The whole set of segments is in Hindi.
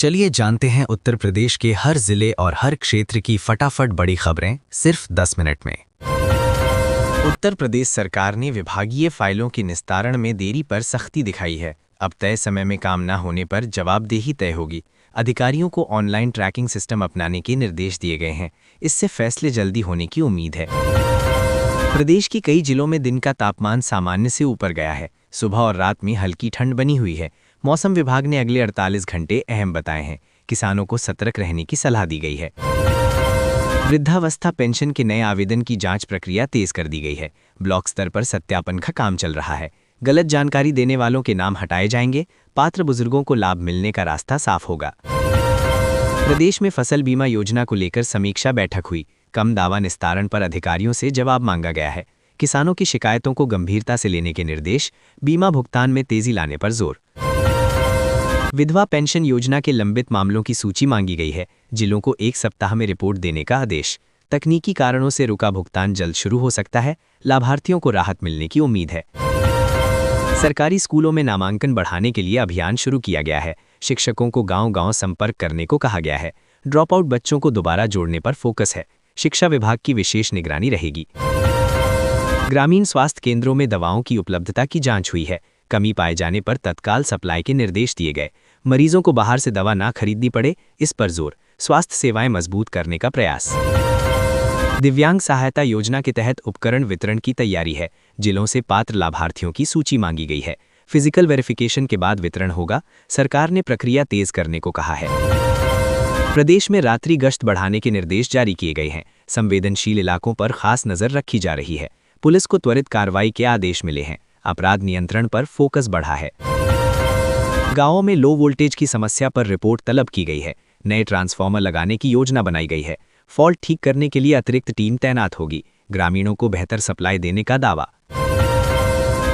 चलिए जानते हैं उत्तर प्रदेश के हर जिले और हर क्षेत्र की फटाफट बड़ी खबरें सिर्फ 10 मिनट में। उत्तर प्रदेश सरकार ने विभागीय फाइलों के निस्तारण में देरी पर सख्ती दिखाई है। अब तय समय में काम न होने पर जवाबदेही तय होगी। अधिकारियों को ऑनलाइन ट्रैकिंग सिस्टम अपनाने के निर्देश दिए गए हैं। इससे फैसले जल्दी होने की उम्मीद है। प्रदेश के कई जिलों में दिन का तापमान सामान्य से ऊपर गया है। सुबह और रात में हल्की ठंड बनी हुई है। मौसम विभाग ने अगले 48 घंटे अहम बताए हैं। किसानों को सतर्क रहने की सलाह दी गई है। वृद्धावस्था पेंशन के नए आवेदन की जांच प्रक्रिया तेज कर दी गई है। ब्लॉक स्तर पर सत्यापन का काम चल रहा है। गलत जानकारी देने वालों के नाम हटाए जाएंगे। पात्र बुजुर्गों को लाभ मिलने का रास्ता साफ होगा। प्रदेश में फसल बीमा योजना को लेकर समीक्षा बैठक हुई। कम दावा निस्तारण पर अधिकारियों से जवाब मांगा गया है। किसानों की शिकायतों को गंभीरता से लेने के निर्देश। बीमा भुगतान में तेजी लाने पर जोर। विधवा पेंशन योजना के लंबित मामलों की सूची मांगी गई है। जिलों को 1 सप्ताह में रिपोर्ट देने का आदेश। तकनीकी कारणों से रुका भुगतान जल्द शुरू हो सकता है। लाभार्थियों को राहत मिलने की उम्मीद है। सरकारी स्कूलों में नामांकन बढ़ाने के लिए अभियान शुरू किया गया है। शिक्षकों को गांव-गांव संपर्क करने को कहा गया है। ड्रॉप आउट बच्चों को दोबारा जोड़ने पर फोकस है। शिक्षा विभाग की विशेष निगरानी रहेगी। ग्रामीण स्वास्थ्य केंद्रों में दवाओं की उपलब्धता की जांच हुई है। कमी पाए जाने पर तत्काल सप्लाई के निर्देश दिए गए। मरीजों को बाहर से दवा ना खरीदनी पड़े, इस पर जोर। स्वास्थ्य सेवाएं मजबूत करने का प्रयास। दिव्यांग सहायता योजना के तहत उपकरण वितरण की तैयारी है। जिलों से पात्र लाभार्थियों की सूची मांगी गई है। फिजिकल वेरिफिकेशन के बाद वितरण होगा। सरकार ने प्रक्रिया तेज करने को कहा है। प्रदेश में रात्रि गश्त बढ़ाने के निर्देश जारी किए गए हैं। संवेदनशील इलाकों पर खास नजर रखी जा रही है। पुलिस को त्वरित कार्रवाई के आदेश मिले हैं। अपराध नियंत्रण पर फोकस बढ़ा है। गांवों में लो वोल्टेज की समस्या पर रिपोर्ट तलब की गई है। नए ट्रांसफार्मर लगाने की योजना बनाई गई है। फॉल्ट ठीक करने के लिए अतिरिक्त टीम तैनात होगी। ग्रामीणों को बेहतर सप्लाई देने का दावा।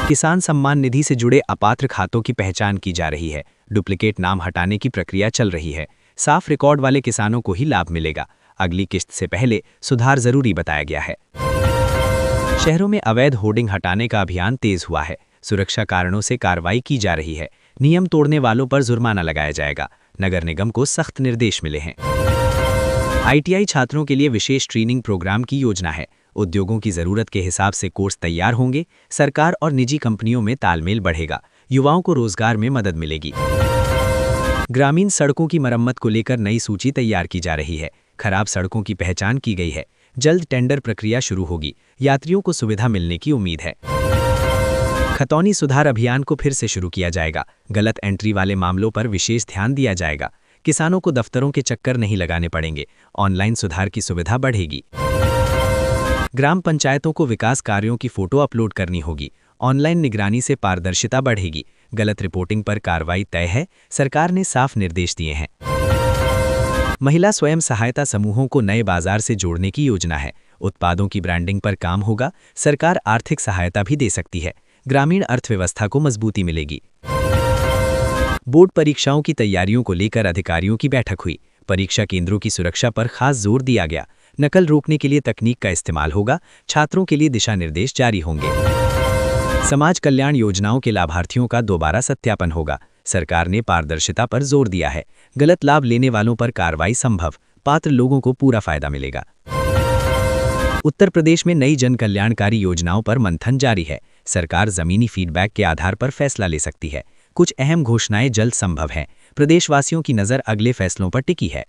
किसान सम्मान निधि से जुड़े अपात्र खातों की पहचान की जा रही है। डुप्लीकेट नाम हटाने की प्रक्रिया चल रही है। साफ रिकॉर्ड वाले किसानों को ही लाभ मिलेगा। अगली किस्त से पहले सुधार जरूरी बताया गया है। शहरों में अवैध होर्डिंग हटाने का अभियान तेज हुआ है। सुरक्षा कारणों से कार्रवाई की जा रही है। नियम तोड़ने वालों पर जुर्माना लगाया जाएगा। नगर निगम को सख्त निर्देश मिले हैं। ITI छात्रों के लिए विशेष ट्रेनिंग प्रोग्राम की योजना है। उद्योगों की जरूरत के हिसाब से कोर्स तैयार होंगे। सरकार और निजी कंपनियों में तालमेल बढ़ेगा। युवाओं को रोजगार में मदद मिलेगी। ग्रामीण सड़कों की मरम्मत को लेकर नई सूची तैयार की जा रही है। खराब सड़कों की पहचान की गई है। जल्द टेंडर प्रक्रिया शुरू होगी। यात्रियों को सुविधा मिलने की उम्मीद है। खतौनी सुधार अभियान को फिर से शुरू किया जाएगा। गलत एंट्री वाले मामलों पर विशेष ध्यान दिया जाएगा। किसानों को दफ्तरों के चक्कर नहीं लगाने पड़ेंगे। ऑनलाइन सुधार की सुविधा बढ़ेगी। ग्राम पंचायतों को विकास कार्यों की फोटो अपलोड करनी होगी। ऑनलाइन निगरानी से पारदर्शिता बढ़ेगी। गलत रिपोर्टिंग पर कार्रवाई तय है। सरकार ने साफ निर्देश दिए हैं। महिला स्वयं सहायता समूहों को नए बाजार से जोड़ने की योजना है। उत्पादों की ब्रांडिंग पर काम होगा। सरकार आर्थिक सहायता भी दे सकती है। ग्रामीण अर्थव्यवस्था को मजबूती मिलेगी। बोर्ड परीक्षाओं की तैयारियों को लेकर अधिकारियों की बैठक हुई। परीक्षा केंद्रों की सुरक्षा पर खास जोर दिया गया। नकल रोकने के लिए तकनीक का इस्तेमाल होगा। छात्रों के लिए दिशा निर्देश जारी होंगे। समाज कल्याण योजनाओं के लाभार्थियों का दोबारा सत्यापन होगा। सरकार ने पारदर्शिता पर जोर दिया है। गलत लाभ लेने वालों पर कार्रवाई संभव। पात्र लोगों को पूरा फायदा मिलेगा। उत्तर प्रदेश में नई जन कल्याणकारी योजनाओं पर मंथन जारी है। सरकार जमीनी फीडबैक के आधार पर फैसला ले सकती है। कुछ अहम घोषणाएं जल्द संभव हैं। प्रदेशवासियों की नज़र अगले फैसलों पर टिकी है।